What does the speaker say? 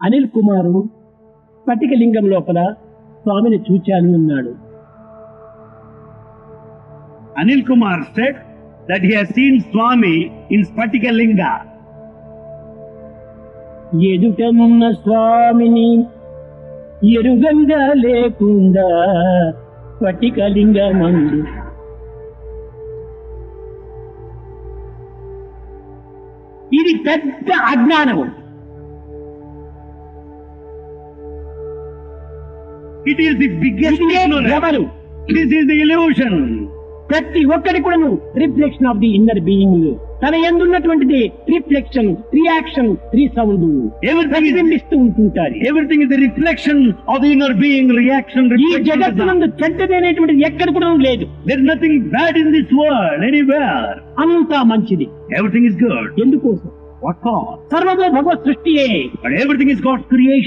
అనిల్ కుమారు స్ఫటికలింగం లోపల స్వామిని చూచాను అన్నాడు. Anil Kumar said that he has seen Swami in Spatika Linga. ఎదుటనున్న స్వామిని ఎరుగంగా లేకుండా స్ఫటికలింగమందు ఇది పెద్ద అజ్ఞానము. It is the biggest ఇదే ignorance. భ్రమలు. This is the illusion. ప్రతి ఒక్కడి కూడాను reflection of the inner being. తన ఎందున్నటువంటిది రిఫ్లెక్షన్, రియాక్షన్, రీసౌండ్ ప్రతిబింబిస్తూ ఉంటుంటారు. Everything is the reflection of the inner being, reaction, ఈ reflection. జగత్తునందు చెడ్డది అనేటువంటిది ఎక్కడ కూడా లేదు. There is nothing bad in this world, anywhere. అంతా మంచిది. Everything is good. ఎందుకోసం? What for? సర్వదో Bhagwat సృష్టియే. But everything is God's creation.